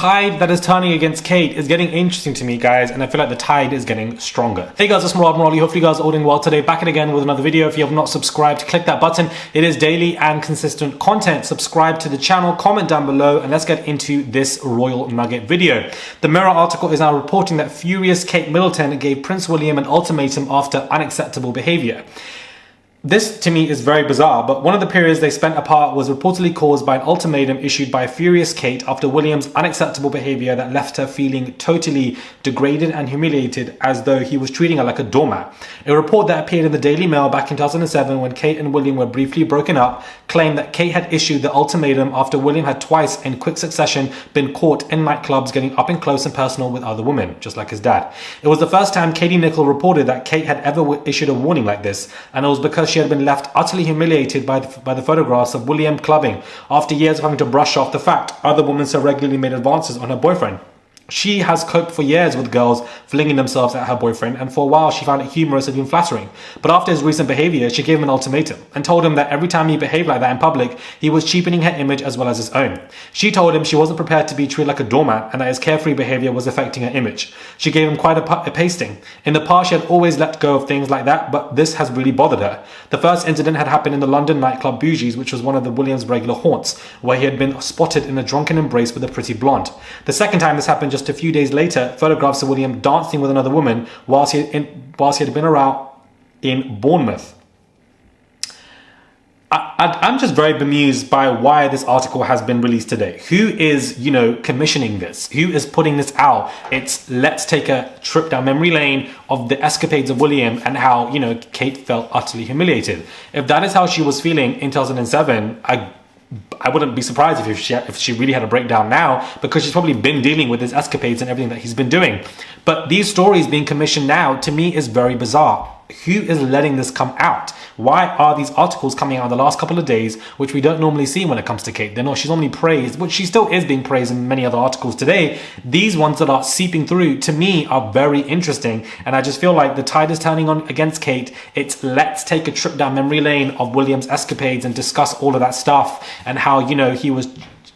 tide that is turning against Kate is getting interesting to me, guys, and I feel like the tide is getting stronger. Hey guys, it's Molly. Hopefully you guys are all doing well today. Back at again with another video. If you have not subscribed, click that button. It is daily and consistent content. Subscribe to the channel, comment down below, and let's get into this royal nugget video. The Mirror article is now reporting that furious Kate Middleton gave Prince William an ultimatum after unacceptable behavior. This, to me, is very bizarre, but one of the periods they spent apart was reportedly caused by an ultimatum issued by a furious Kate after William's unacceptable behavior that left her feeling totally degraded and humiliated, as though he was treating her like a doormat. A report that appeared in the Daily Mail back in 2007 when Kate and William were briefly broken up claimed that Kate had issued the ultimatum after William had twice in quick succession been caught in nightclubs getting up and close and personal with other women, just like his dad. It was the first time Katie Nicholl reported that Kate had ever issued a warning like this, and it was because she had been left utterly humiliated by the photographs of William clubbing after years of having to brush off the fact other women so regularly made advances on her boyfriend. She has coped for years with girls flinging themselves at her boyfriend, and for a while she found it humorous and even flattering. But after his recent behavior, she gave him an ultimatum and told him that every time he behaved like that in public, he was cheapening her image as well as his own. She told him she wasn't prepared to be treated like a doormat and that his carefree behavior was affecting her image. She gave him quite a pasting. In the past, she had always let go of things like that, but this has really bothered her. The first incident had happened in the London nightclub Bougie's, which was one of the Williams' regular haunts, where he had been spotted in a drunken embrace with a pretty blonde. The second time this happened just a few days later, photographs of William dancing with another woman whilst he had been around in Bournemouth. I'm just very bemused by why this article has been released today. Who is, commissioning this? Who is putting this out? It's let's take a trip down memory lane of the escapades of William and how, Kate felt utterly humiliated. If that is how she was feeling in 2007, I wouldn't be surprised if she really had a breakdown now, because she's probably been dealing with his escapades and everything that he's been doing. But these stories being commissioned now, to me, is very bizarre. Who is letting this come out? Why are these articles coming out in the last couple of days, which we don't normally see when it comes to Kate? She's normally praised, which she still is being praised in many other articles today. These ones that are seeping through, to me, are very interesting. And I just feel like the tide is turning on against Kate. It's let's take a trip down memory lane of William's escapades and discuss all of that stuff and how, he was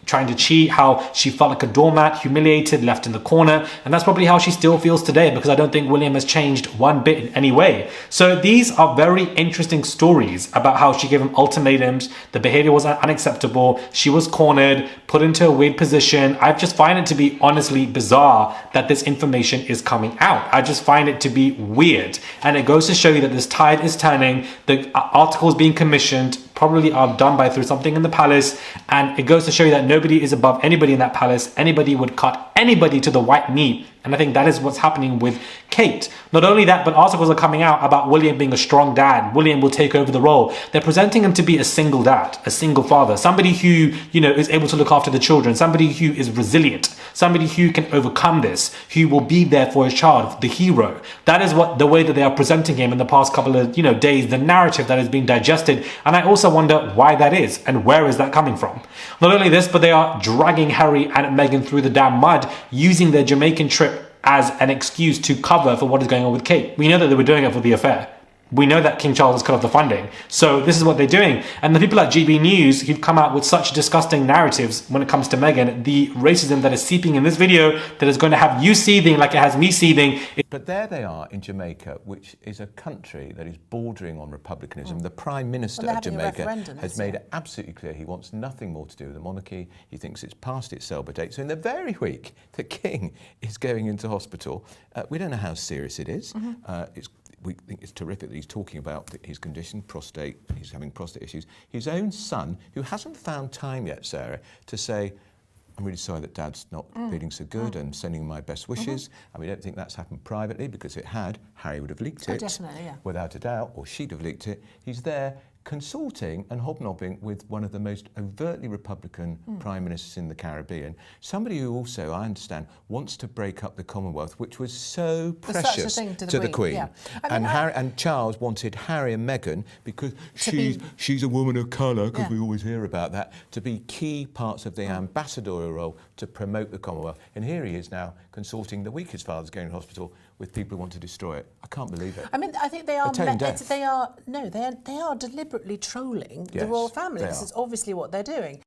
trying to cheat, how she felt like a doormat, humiliated, left in the corner. And that's probably how she still feels today, because I don't think William has changed one bit in any way. So these are very interesting stories about how she gave him ultimatums. The behavior was unacceptable. She was cornered, put into a weird position. I just find it to be honestly bizarre that this information is coming out. I just find it to be weird. And it goes to show you that this tide is turning. The articles being commissioned probably are done through something in the palace, and it goes to show you that nobody is above anybody in that palace. Anybody would cut anybody to the white meat, and I think that is what's happening with Kate. Not only that, but articles are coming out about William being a strong dad. William will take over the role. They're presenting him to be a single dad, a single father, somebody who, is able to look after the children, somebody who is resilient, somebody who can overcome this, who will be there for his child, the hero. That is what the way that they are presenting him in the past couple of, days, the narrative that is being digested. And I also wonder why that is and where is that coming from. Not only this, but they are dragging Harry and Meghan through the damn mud, using their Jamaican trip as an excuse to cover for what is going on with Kate. We know that they were doing it for the affair. We know that King Charles has cut off the funding. So this is what they're doing. And the people at GB News who've come out with such disgusting narratives when it comes to Meghan, the racism that is seeping in this video, that is going to have you seething like it has me seething. But there they are in Jamaica, which is a country that is bordering on republicanism. The Prime Minister of Jamaica has made it absolutely clear he wants nothing more to do with the monarchy. He thinks it's past its sell-by date. So in the very week the King is going into hospital, we don't know how serious it is. We think it's terrific that he's talking about his condition, prostate, he's having prostate issues. His own son, who hasn't found time yet, Sarah, to say, I'm really sorry that Dad's not feeling so good and sending him my best wishes. And we don't think that's happened privately, because if it had, Harry would have leaked it. Definitely, yeah. Without a doubt, or she'd have leaked it. He's there consulting and hobnobbing with one of the most overtly Republican prime ministers in the Caribbean, somebody who also, I understand, wants to break up the Commonwealth, which was so precious to the Queen. Yeah. And Charles wanted Harry and Meghan, because she's a woman of colour, because we always hear about that, to be key parts of the ambassadorial role to promote the Commonwealth. And here he is now consulting the week his father's going to hospital with people who want to destroy it. I can't believe it. I mean, I think they are. They are deliberately trolling the royal family. This is obviously what they're doing.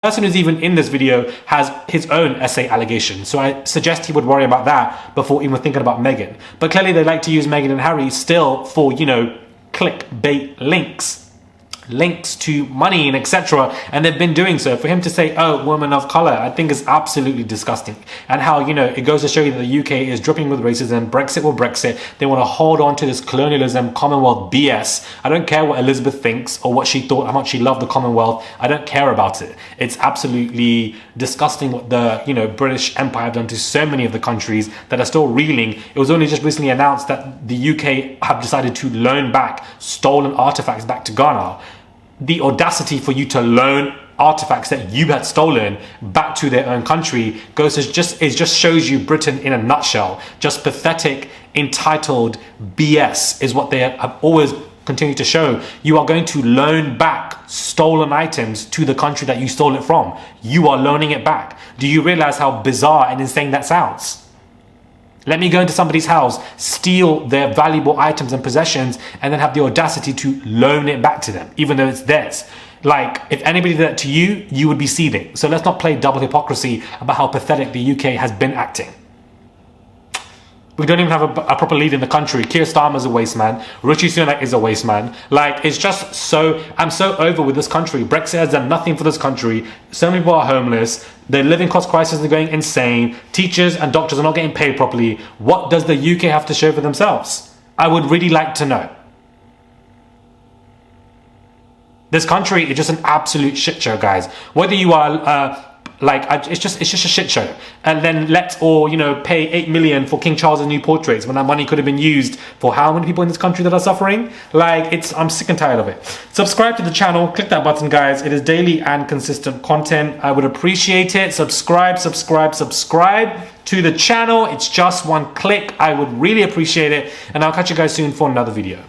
person who's even in this video has his own essay allegation. So I suggest he would worry about that before even thinking about Meghan. But clearly they like to use Meghan and Harry still for, you know, clickbait links to money and etc. And they've been doing so. For him to say, oh, woman of color, I think is absolutely disgusting. And how, you know, it goes to show you that the UK is dripping with racism. Brexit will Brexit. They want to hold on to this colonialism, Commonwealth BS. I don't care what Elizabeth thinks or what she thought, how much she loved the Commonwealth. I don't care about it. It's absolutely disgusting what the, you know, British Empire have done to so many of the countries that are still reeling. It was only just recently announced that the UK have decided to loan back stolen artifacts back to Ghana. The audacity for you to loan artifacts that you had stolen back to their own country just shows you Britain in a nutshell. Just pathetic, entitled BS is what they have always continued to show. You are going to loan back stolen items to the country that you stole it from. You are loaning it back. Do you realize how bizarre and insane that sounds? Let me go into somebody's house, steal their valuable items and possessions, and then have the audacity to loan it back to them, even though it's theirs. Like, if anybody did that to you, you would be seething. So let's not play double hypocrisy about how pathetic the UK has been acting. We don't even have a proper leader in the country. Keir Starmer's a waste man. Rishi Sunak is a waste man. Like, it's just so... I'm so over with this country. Brexit has done nothing for this country. So many people are homeless. The living cost crisis is going insane. Teachers and doctors are not getting paid properly. What does the UK have to show for themselves? I would really like to know. This country is just an absolute shit show, guys. Whether you are... it's just a shit show. And then pay 8 million for King Charles's new portraits when that money could have been used for how many people in this country that are suffering? I'm sick and tired of it. Subscribe to the channel, click that button, guys. It is daily and consistent content. I would appreciate it. Subscribe to the channel. It's just one click. I would really appreciate it. And I'll catch you guys soon for another video.